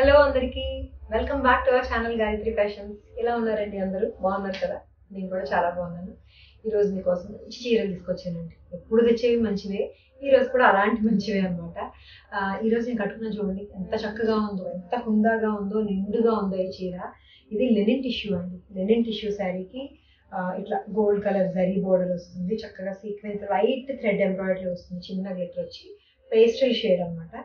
Hello అందరికీ welcome back to our channel Gayatri fashions. ఎలా ఉన్నారండి? అందరూ బాగున్నారు కదా? నేను కూడా చాలా బాగున్నాను. ఈరోజు మీకోసం మంచి చీరలు తీసుకొచ్చానండి. ఎప్పుడు తెచ్చేవి మంచివే, ఈరోజు కూడా అలాంటి మంచివే అనమాట. ఈరోజు నేను కట్టుకున్న చూడండి ఎంత చక్కగా ఉందో, ఎంత హుందాగా ఉందో, నిండుగా ఉందో ఈ చీర. ఇది లెనిన్ టిష్యూ అండి. లెనిన్ టిష్యూ శారీకి ఇట్లా గోల్డ్ కలర్ జరీ బోర్డర్ వస్తుంది, చక్కగా సీక్వెన్స్ లైట్ థ్రెడ్ ఎంబ్రాయిడరీ వస్తుంది, చిన్న గ్లిటర్ వచ్చి పేస్టల్ షేడ్ అనమాట.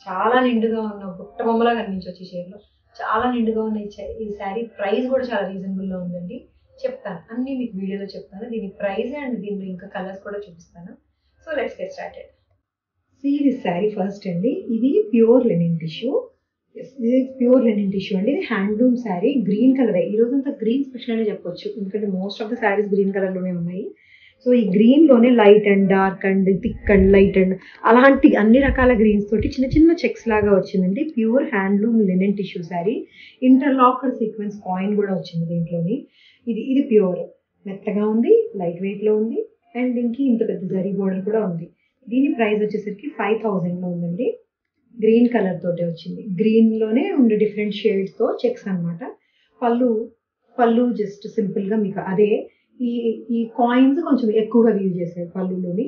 చాలా నిండుగా ఉన్న బుట్ట బొమ్మలా కనిపించవచ్చు ఈ చీరలో. చాలా నిండుగా ఉన్న ఈ శారీ ప్రైస్ కూడా చాలా రీజనబుల్లో ఉందండి. చెప్తాను అన్నీ మీకు వీడియోలో చెప్తాను. దీని ప్రైస్ అండ్ దీనిలో ఇంకా కలర్స్ కూడా చూపిస్తాను. So let's get started. See this sari first అండి. ఇది ప్యూర్ లెనిన్ టిష్యూ. ఇది ప్యూర్ లెనిన్ టిష్యూ అండి. ఇది హ్యాండ్లూమ్ శారీ, గ్రీన్ కలర్. ఈ రోజంతా గ్రీన్ స్పెషల్ అనే చెప్పొచ్చు, ఎందుకంటే most of the saris green కలర్లోనే ఉన్నాయి. సో ఈ గ్రీన్లోనే light and dark and thick and light అండ్ అలాంటి అన్ని రకాల గ్రీన్స్ తోటి చిన్న చిన్న చెక్స్ లాగా వచ్చిందండి. Pure handloom Lenin tissue sari. Interlocked sequence coin కూడా వచ్చింది దీంట్లోని. ఇది ప్యూర్, మెత్తగా ఉంది, లైట్ వెయిట్లో ఉంది అండ్ దీనికి ఇంత పెద్ద జరీ బోర్డర్ కూడా ఉంది. దీని ప్రైస్ వచ్చేసరికి 5000లో ఉందండి. గ్రీన్ కలర్ తోటే వచ్చింది. గ్రీన్లోనే ఉండే డిఫరెంట్ షేడ్స్తో చెక్స్ అనమాట. పళ్ళు జస్ట్ సింపుల్గా మీకు అదే. ఈ కాయిన్స్ కొంచెం ఎక్కువగా యూజ్ చేశారు పళ్ళులోని.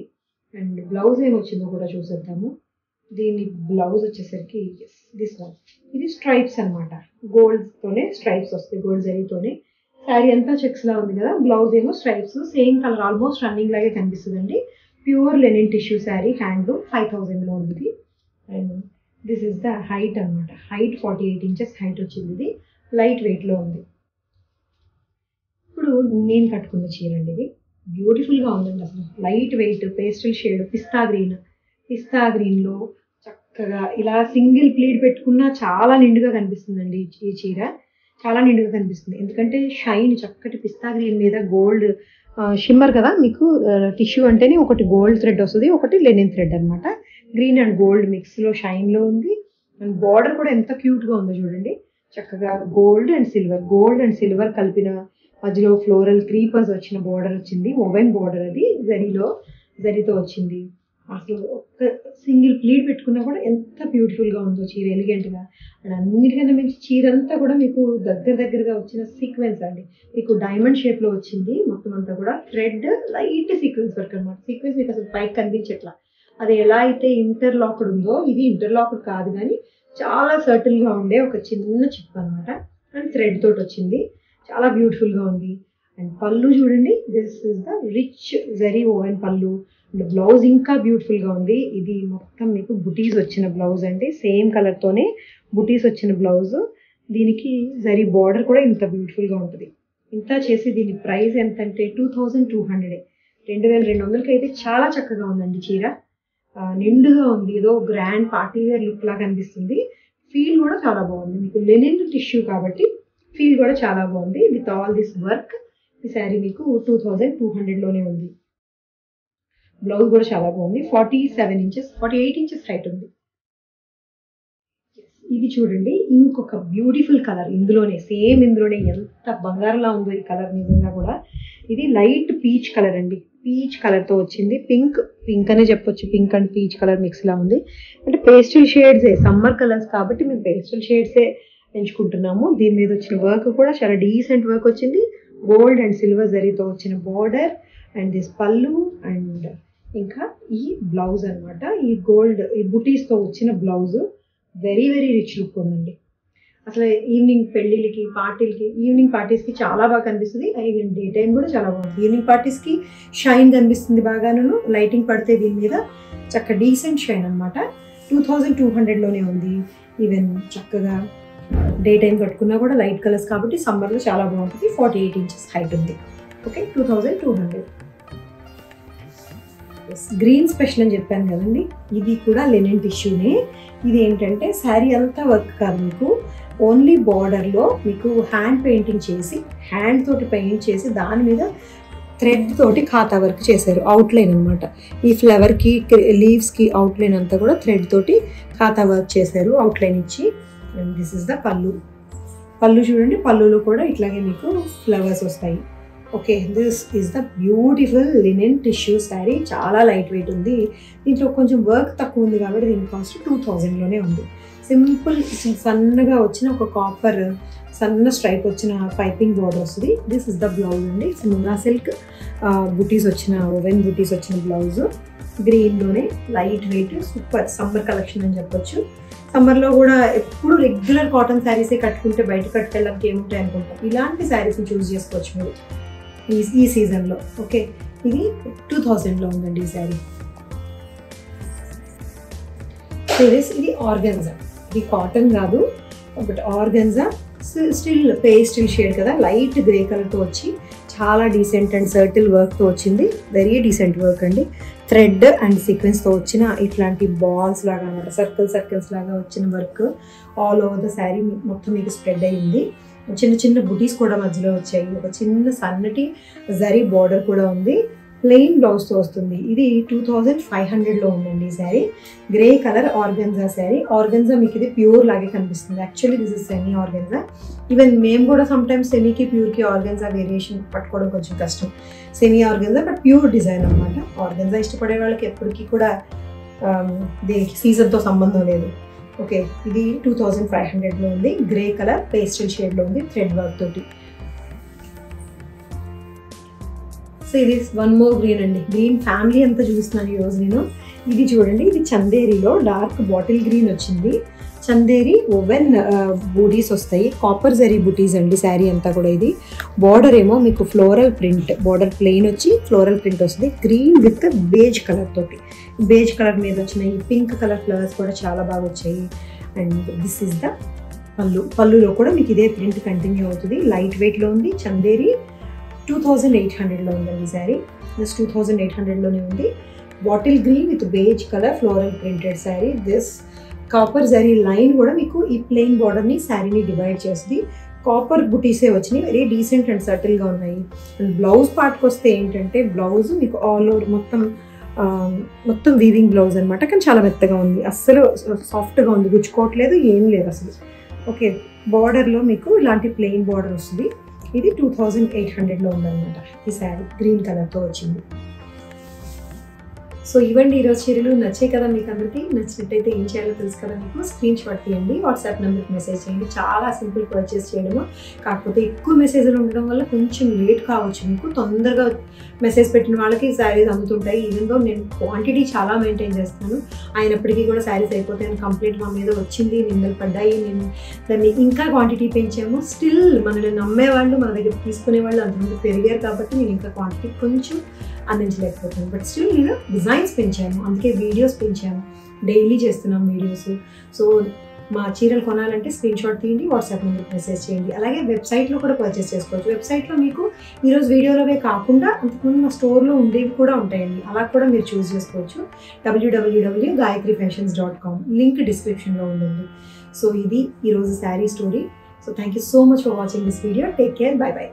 అండ్ బ్లౌజ్ ఏమొచ్చిందో కూడా చూసేద్దాము. దీని బ్లౌజ్ వచ్చేసరికి దిస్ వన్. ఇది స్ట్రైప్స్ అనమాట. గోల్డ్తోనే స్ట్రైప్స్ వస్తాయి, గోల్డ్ జరీతోనే. శారీ అంతా చెక్స్ లా ఉంది కదా, బ్లౌజ్ ఏమో stripes, same colour, almost running లాగే కనిపిస్తుందండి. Pure linen tissue sari, handloom, 5000లో ఉంది. And this is the height అనమాట. హైట్ 48 ఇంచెస్ హైట్ వచ్చింది. ఇది లైట్ వెయిట్లో ఉంది. ఇప్పుడు నేను కట్టుకున్న చీర అండి. ఇది బ్యూటిఫుల్గా ఉందండి. అసలు లైట్ వెయిట్ పేస్టల్ షేడ్ పిస్తా గ్రీన్లో చక్కగా ఇలా సింగిల్ ప్లీడ్ పెట్టుకున్నా చాలా నిండుగా కనిపిస్తుందండి. ఈ చీర చాలా నిండుగా కనిపిస్తుంది, ఎందుకంటే షైన్ చక్కటి పిస్తా గ్రీన్ మీద గోల్డ్ షిమ్మర్ కదా. మీకు టిష్యూ అంటేనే ఒకటి గోల్డ్ థ్రెడ్ వస్తుంది, ఒకటి లెనిన్ థ్రెడ్ అనమాట. గ్రీన్ అండ్ గోల్డ్ మిక్స్లో షైన్లో ఉంది. అండ్ బార్డర్ కూడా ఎంత క్యూట్గా ఉందో చూడండి. చక్కగా గోల్డ్ అండ్ సిల్వర్ కలిపిన మధ్యలో ఫ్లోరల్ క్రీపర్స్ వచ్చిన బోర్డర్ వచ్చింది. ఓవెన్ బోర్డర్, అది జరీతో వచ్చింది. అసలు ఒక్క సింగిల్ ప్లీట్ పెట్టుకున్నా కూడా ఎంత బ్యూటిఫుల్గా ఉందో చీర, ఎలిగెంట్గా. అండ్ అన్నిటికన్నా మించి చీర అంతా కూడా మీకు దగ్గరగా వచ్చిన సీక్వెన్స్ అండి. మీకు డైమండ్ షేప్లో వచ్చింది మొత్తం అంతా కూడా. థ్రెడ్ లైట్ సీక్వెన్స్ వర్క్ అనమాట. సీక్వెన్స్ మీకు అసలు పైకి కనిపించట్లా. అది ఎలా అయితే ఇంటర్లాక్డ్ ఉందో, ఇది ఇంటర్లాక్డ్ కాదు కానీ చాలా సర్టిల్గా ఉండే ఒక చిన్న చిప్ అనమాట. అండ్ థ్రెడ్ తోటి వచ్చింది. చాలా బ్యూటిఫుల్గా ఉంది. అండ్ పళ్ళు చూడండి, this is the rich zari woven pallu. And blouse ఇంకా బ్యూటిఫుల్గా ఉంది. ఇది మొత్తం మీకు బుటీస్ వచ్చిన బ్లౌజ్ అండి. సేమ్ కలర్తోనే బుటీస్ వచ్చిన బ్లౌజ్. దీనికి జరీ బార్డర్ కూడా ఇంత బ్యూటిఫుల్గా ఉంటుంది. ఇంత చేసి దీని ప్రైస్ ఎంత అంటే 2200. 2200కి అయితే చాలా చక్కగా ఉందండి చీర. నిండుగా ఉంది, ఏదో గ్రాండ్ పార్టీ వేర్ లుక్ లాగా అనిపిస్తుంది. ఫీల్ కూడా చాలా బాగుంది. మీకు లెనిన్ టిష్యూ కాబట్టి ఫీల్ కూడా చాలా బాగుంది. విత్ ఆల్ దిస్ వర్క్ ఈ శారీ మీకు 2200లోనే ఉంది. బ్లౌజ్ కూడా చాలా బాగుంది. 48 ఇంచెస్ హైట్ ఉంది. ఇది చూడండి ఇంకొక బ్యూటిఫుల్ కలర్. ఇందులోనే ఎంత బంగారంలా ఉందో ఈ కలర్ నిజంగా కూడా. ఇది లైట్ పీచ్ కలర్ అండి. పీచ్ కలర్తో వచ్చింది. పింక్ అనే చెప్పొచ్చు. పింక్ అండ్ పీచ్ కలర్ మిక్స్లా ఉంది. అంటే పేస్టల్ షేడ్సే, సమ్మర్ కలర్స్ కాబట్టి మేము పేస్టల్ షేడ్సే ఎంచుకుంటున్నాము. దీని మీద వచ్చిన వర్క్ కూడా చాలా డీసెంట్ వర్క్ వచ్చింది. గోల్డ్ అండ్ సిల్వర్ జరీతో వచ్చిన బార్డర్ అండ్ దిస్ పళ్ళు అండ్ ఇంకా ఈ బ్లౌజ్ అనమాట. ఈ బుటీస్తో వచ్చిన బ్లౌజ్ వెరీ రిచ్ లుక్ ఉందండి. అసలు ఈవినింగ్ పెళ్ళిళ్ళకి, ఈవినింగ్ పార్టీస్కి చాలా బాగా కనిపిస్తుంది. ఈవెన్ డే టైం కూడా చాలా బాగుంది. ఈవినింగ్ పార్టీస్కి షైన్ కనిపిస్తుంది బాగాను. లైటింగ్ పడితే దీని మీద చక్క డీసెంట్ షైన్ అనమాట. 2200లోనే ఉంది. ఈవెన్ చక్కగా డే టైం కట్టుకున్నా కూడా లైట్ కలర్స్ కాబట్టి సమ్మర్లో చాలా బాగుంటుంది. 48 ఇంచెస్ హైట్ ఉంది. ఓకే, 2200. గ్రీన్ స్పెషల్ అని చెప్పాను కదండి. ఇది కూడా లెనిన్ టిష్యూనే. ఇది ఏంటంటే శారీ అంతా వర్క్ కాదు, మీకు ఓన్లీ బార్డర్లో మీకు హ్యాండ్ పెయింటింగ్ చేసి, హ్యాండ్ తోటి పెయింట్ చేసి దాని మీద థ్రెడ్ తోటి ఖాతా వర్క్ చేశారు. అవుట్లైన్ అనమాట. ఈ ఫ్లవర్కి, లీవ్స్కి అవుట్లైన్ అంతా కూడా థ్రెడ్ తోటి ఖాతా వర్క్ చేశారు, అవుట్లైన్ ఇచ్చి. అండ్ దిస్ ఇస్ ద పళ్ళు చూడండి. పళ్ళులో కూడా ఇట్లాగే మీకు ఫ్లవర్స్ వస్తాయి. Okay, this is the beautiful linen tissue sari. చాలా లైట్ వెయిట్ ఉంది. దీంట్లో కొంచెం వర్క్ తక్కువ ఉంది కాబట్టి దీని కాస్ట్ 2000లోనే ఉంది. సింపుల్ సన్నగా వచ్చిన ఒక కాపర్ సన్న స్ట్రైప్ వచ్చిన పైపింగ్ బార్డర్ వస్తుంది. దిస్ ఇస్ ద బ్లౌజ్ అండి. మురా సిల్క్ బుటీస్ వచ్చిన ఓవెన్ బుటీస్ వచ్చిన బ్లౌజ్. గ్రీన్లోనే light weight super summer collection అని చెప్పొచ్చు. సమ్మర్లో కూడా ఎప్పుడు రెగ్యులర్ కాటన్ శారీసే కట్టుకుంటే బయట కట్టుకెళ్ళడానికి ఏముంటాయి అనుకుంటాం. ఇలాంటి శారీస్ని చూస్ చేసుకోవచ్చు మీరు ఈ సీజన్లో. ఓకే, ఇది 2000లో ఉందండి ఈ శారీ. ఇది ఆర్గన్జా. ఇది కాటన్ కాదు, but organza still pastel shade కదా, లైట్ గ్రే కలర్తో వచ్చి చాలా డీసెంట్ అండ్ సర్టిల్ వర్క్తో వచ్చింది. వెరీ డీసెంట్ వర్క్ అండి. థ్రెడ్ అండ్ సీక్వెన్స్తో వచ్చిన ఇట్లాంటి బాల్స్ లాగా అనమాట, సర్కిల్స్ లాగా వచ్చిన work all over the sari మొత్తం మీకు స్ప్రెడ్ అయ్యింది. చిన్న చిన్న బుటీస్ కూడా మధ్యలో వచ్చాయి. ఒక చిన్న సన్నటి జరీ బార్డర్ కూడా ఉంది. ప్లెయిన్ బ్లౌజ్తో వస్తుంది. ఇది 2500లో ఉందండి ఈ sari. Grey colour organza sari. Organza మీకు ఇది ప్యూర్ లాగే కనిపిస్తుంది. Actually this is semi organza. Even మేము కూడా సమ్టైమ్స్ సెమీకి ప్యూర్కి ఆర్గన్జా వేరియేషన్ పట్టుకోవడం కొంచెం కష్టం. Semi organza but pure design అనమాట. ఆర్గన్జా ఇష్టపడే వాళ్ళకి ఎప్పటికీ కూడా దీనికి సీజన్తో సంబంధం లేదు. ఓకే, ఇది 2500లో ఉంది. గ్రే కలర్ పేస్టల్ షేడ్లో ఉంది థ్రెడ్ వర్క్ తోటి. సో ఇది వన్ మోర్ గ్రీన్ అండి. గ్రీన్ ఫ్యామిలీ అంతా చూస్తున్నాను ఈరోజు నేను. ఇది చూడండి, ఇది చందేరిలో డార్క్ బాటిల్ గ్రీన్ వచ్చింది. చందేరి ఓవెన్ బూటీస్ వస్తాయి. కాపర్ జరీ బూటీస్ అండి శారీ అంతా కూడా. ఇది బార్డర్ ఏమో మీకు ఫ్లోరల్ ప్రింట్, బార్డర్ ప్లెయిన్ వచ్చి ఫ్లోరల్ ప్రింట్ వస్తుంది. గ్రీన్ విత్ బేజ్ కలర్ తోటి. బేజ్ కలర్ మీద వచ్చిన ఈ పింక్ కలర్ ఫ్లవర్స్ కూడా చాలా బాగా వచ్చాయి. అండ్ దిస్ ఈస్ ద పళ్ళు. పళ్ళులో కూడా మీకు ఇదే ప్రింట్ కంటిన్యూ అవుతుంది. లైట్ వెయిట్లో ఉంది. చందేరి 2800లో ఉందండి ఈ శారీ. జస్ట్ 2800లోనే ఉంది. Bottle green with beige colour floral printed sari. This copper zari line కూడా మీకు ఈ ప్లెయిన్ బార్డర్ని శారీని డివైడ్ చేస్తుంది. కాపర్ బుటీసే వచ్చినాయి. వెరీ డీసెంట్ అండ్ సటిల్గా ఉన్నాయి. అండ్ బ్లౌజ్ పార్ట్కి వస్తే ఏంటంటే బ్లౌజ్ మీకు ఆల్ ఓవర్ మొత్తం వీవింగ్ బ్లౌజ్ అనమాట. కానీ చాలా మెత్తగా ఉంది. అస్సలు సాఫ్ట్గా ఉంది, గుచ్చుకోవట్లేదు, ఏం లేదు అసలు. ఓకే, బార్డర్లో మీకు ఇలాంటి ప్లెయిన్ బార్డర్ వస్తుంది. ఇది 2800లో ఉందన్నమాట ఈ శారీ. గ్రీన్ కలర్తో వచ్చింది. సో ఇవ్వండి ఈరోజు చీరలు. నచ్చాయి కదా మీకు అందరికీ? నచ్చినట్టయితే ఏం చేయాలో తెలుసు కదా మీకు. స్క్రీన్ షాట్ తీయండి, వాట్సాప్ నెంబర్కి మెసేజ్ చేయండి. చాలా సింపుల్ పర్చేస్ చేయడము. కాకపోతే ఎక్కువ మెసేజ్లు ఉండడం వల్ల కొంచెం లేట్ కావచ్చు మీకు. తొందరగా మెసేజ్ పెట్టిన వాళ్ళకి శారీస్ అమ్ముతుంటాయి. ఈవెన్గా నేను క్వాంటిటీ చాలా మెయింటైన్ చేస్తాను. అయినప్పటికీ కూడా శారీస్ అయిపోతే కంప్లీట్ మా మీద వచ్చింది, నిందలు పడ్డాయి. నేను దాన్ని ఇంకా క్వాంటిటీ పెంచాము. స్టిల్ మనల్ని నమ్మేవాళ్ళు, మన దగ్గర తీసుకునే వాళ్ళు అంతమంది పెరిగారు కాబట్టి నేను ఇంకా క్వాంటిటీ కొంచెం అందించలేకపోతాను. బట్ స్టిల్ నేను డిజైన్స్ పెంచాను, అందుకే వీడియోస్ పెంచాను. డైలీ చేస్తున్నాం వీడియోస్. సో మా చీరలు కొనాలంటే స్క్రీన్ షాట్ తీయండి, వాట్సాప్ నెంబర్కి మెసేజ్ చేయండి. అలాగే వెబ్సైట్లో కూడా పర్చేస్ చేసుకోవచ్చు. వెబ్సైట్లో మీకు ఈరోజు వీడియోలోవే కాకుండా అంతకుముందు మా స్టోర్లో ఉండేవి కూడా ఉంటాయండి. అలా కూడా మీరు చూస్ చేసుకోవచ్చు. www.gayatrifashions.com లింక్ డిస్క్రిప్షన్లో ఉంటుంది. సో ఇది ఈరోజు sari story. So thank you so much for watching this video. Take care. By by.